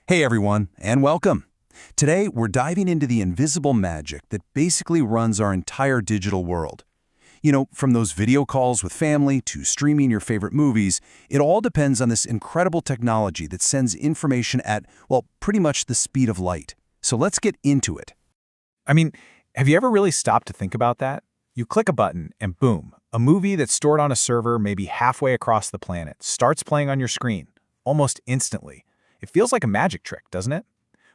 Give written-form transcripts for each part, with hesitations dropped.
Hey everyone, and welcome. Today, we're diving into the invisible magic that basically runs our entire digital world. From those video calls with family to streaming your favorite movies, it all depends on this incredible technology that sends information at, well, pretty much the speed of light. So let's get into it. I mean, have you ever really stopped to think about that? You click a button and boom, a movie that's stored on a server maybe halfway across the planet starts playing on your screen, almost instantly. It feels like a magic trick, doesn't it?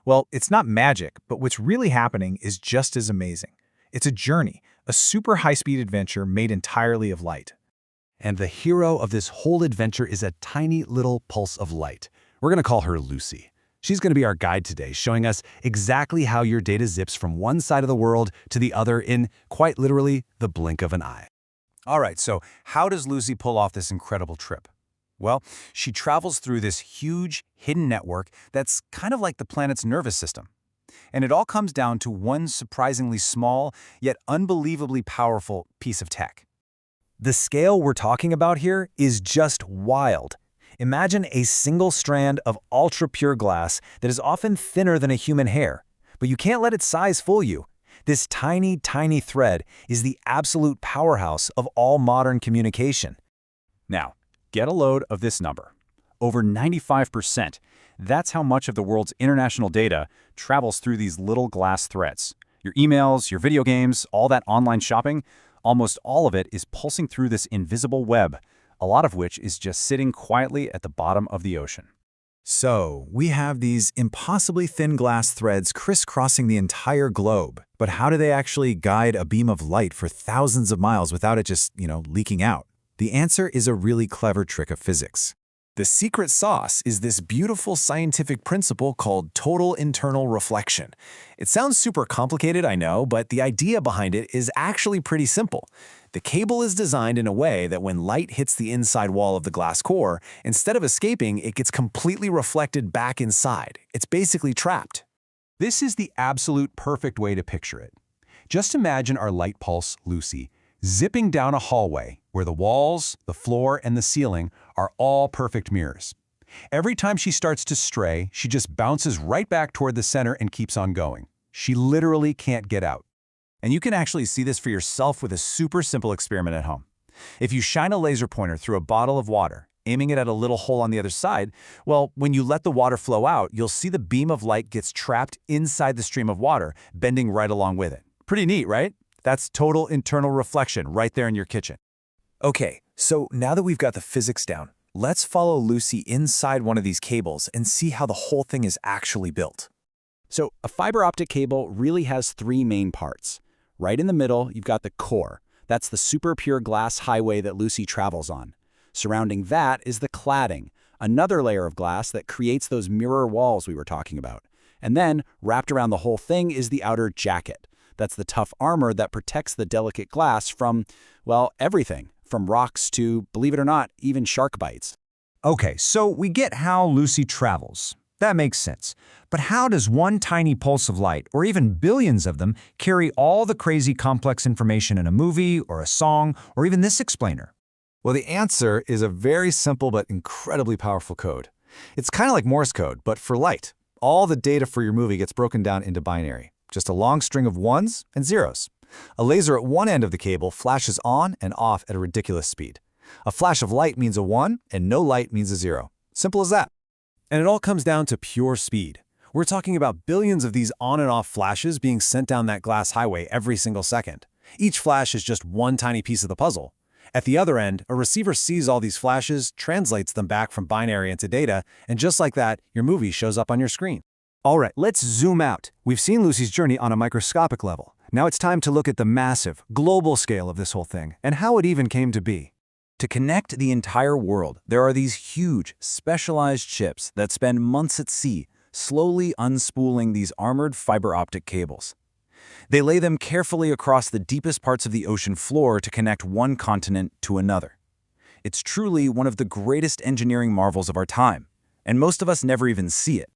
Well, it's not magic, but what's really happening is just as amazing. It's a journey, a super high-speed adventure made entirely of light. And the hero of this whole adventure is a tiny little pulse of light. We're going to call her Lucy. She's going to be our guide today, showing us exactly how your data zips from one side of the world to the other in, quite literally, the blink of an eye. All right, so how does Lucy pull off this incredible trip? Well, she travels through this huge, hidden network that's kind of like the planet's nervous system. And it all comes down to one surprisingly small, yet unbelievably powerful piece of tech. The scale we're talking about here is just wild. Imagine a single strand of ultra-pure glass that is often thinner than a human hair. But you can't let its size fool you. This tiny, tiny thread is the absolute powerhouse of all modern communication. Now, get a load of this number. Over 95%. That's how much of the world's international data travels through these little glass threads. Your emails, your video games, all that online shopping, almost all of it is pulsing through this invisible web, a lot of which is just sitting quietly at the bottom of the ocean. So, we have these impossibly thin glass threads crisscrossing the entire globe. But how do they actually guide a beam of light for thousands of miles without it just, leaking out? The answer is a really clever trick of physics. The secret sauce is this beautiful scientific principle called total internal reflection. It sounds super complicated, I know, but the idea behind it is actually pretty simple. The cable is designed in a way that when light hits the inside wall of the glass core, instead of escaping, it gets completely reflected back inside. It's basically trapped. This is the absolute perfect way to picture it. Just imagine our light pulse, Lucy, zipping down a hallway where the walls, the floor, and the ceiling are all perfect mirrors. Every time she starts to stray, she just bounces right back toward the center and keeps on going. She literally can't get out. And you can actually see this for yourself with a super simple experiment at home. If you shine a laser pointer through a bottle of water, aiming it at a little hole on the other side, well, when you let the water flow out, you'll see the beam of light gets trapped inside the stream of water, bending right along with it. Pretty neat, right? That's total internal reflection right there in your kitchen. Okay, so now that we've got the physics down, let's follow Lucy inside one of these cables and see how the whole thing is actually built. So a fiber optic cable really has three main parts. Right in the middle, you've got the core. That's the super pure glass highway that Lucy travels on. Surrounding that is the cladding, another layer of glass that creates those mirror walls we were talking about. And then, wrapped around the whole thing is the outer jacket. That's the tough armor that protects the delicate glass from, well, everything, from rocks to, believe it or not, even shark bites. Okay, so we get how Lucy travels. That makes sense. But how does one tiny pulse of light, or even billions of them, carry all the crazy complex information in a movie, or a song, or even this explainer? Well, the answer is a very simple but incredibly powerful code. It's kind of like Morse code, but for light. All the data for your movie gets broken down into binary. Just a long string of ones and zeros. A laser at one end of the cable flashes on and off at a ridiculous speed. A flash of light means a 1, and no light means a 0. Simple as that. And it all comes down to pure speed. We're talking about billions of these on and off flashes being sent down that glass highway every single second. Each flash is just one tiny piece of the puzzle. At the other end, a receiver sees all these flashes, translates them back from binary into data, and just like that, your movie shows up on your screen. All right, let's zoom out. We've seen Lucy's journey on a microscopic level. Now it's time to look at the massive, global scale of this whole thing, and how it even came to be. To connect the entire world, there are these huge, specialized ships that spend months at sea, slowly unspooling these armored fiber-optic cables. They lay them carefully across the deepest parts of the ocean floor to connect one continent to another. It's truly one of the greatest engineering marvels of our time, and most of us never even see it.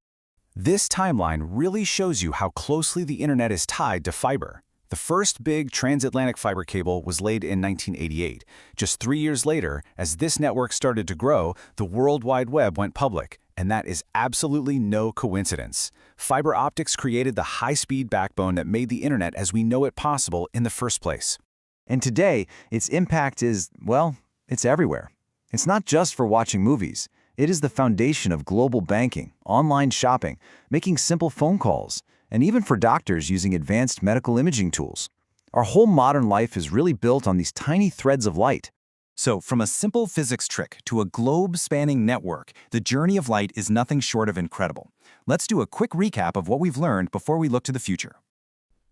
This timeline really shows you how closely the internet is tied to fiber. The first big transatlantic fiber cable was laid in 1988. Just 3 years later, as this network started to grow, the World Wide Web went public, And that is absolutely no coincidence. Fiber optics created the high-speed backbone that made the internet as we know it possible in the first place. And today, its impact is, well, it's everywhere. It's not just for watching movies. It is the foundation of global banking, online shopping, making simple phone calls, and even for doctors using advanced medical imaging tools. Our whole modern life is really built on these tiny threads of light. So, from a simple physics trick to a globe-spanning network, the journey of light is nothing short of incredible. Let's do a quick recap of what we've learned before we look to the future.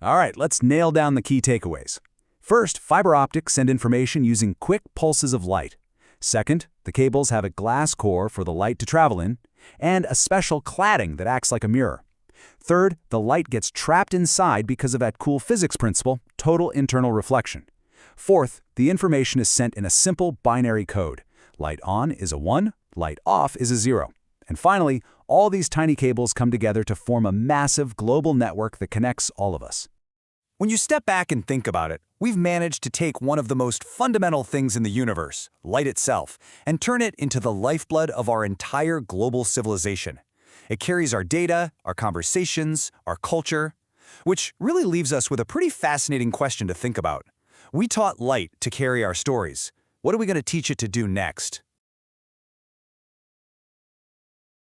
All right, let's nail down the key takeaways. First, fiber optics send information using quick pulses of light. Second, the cables have a glass core for the light to travel in, and a special cladding that acts like a mirror. Third, the light gets trapped inside because of that cool physics principle, total internal reflection. Fourth, the information is sent in a simple binary code. Light on is a 1, light off is a 0. And finally, all these tiny cables come together to form a massive global network that connects all of us. When you step back and think about it, we've managed to take one of the most fundamental things in the universe, light itself, and turn it into the lifeblood of our entire global civilization. It carries our data, our conversations, our culture, which really leaves us with a pretty fascinating question to think about. We taught light to carry our stories. What are we going to teach it to do next?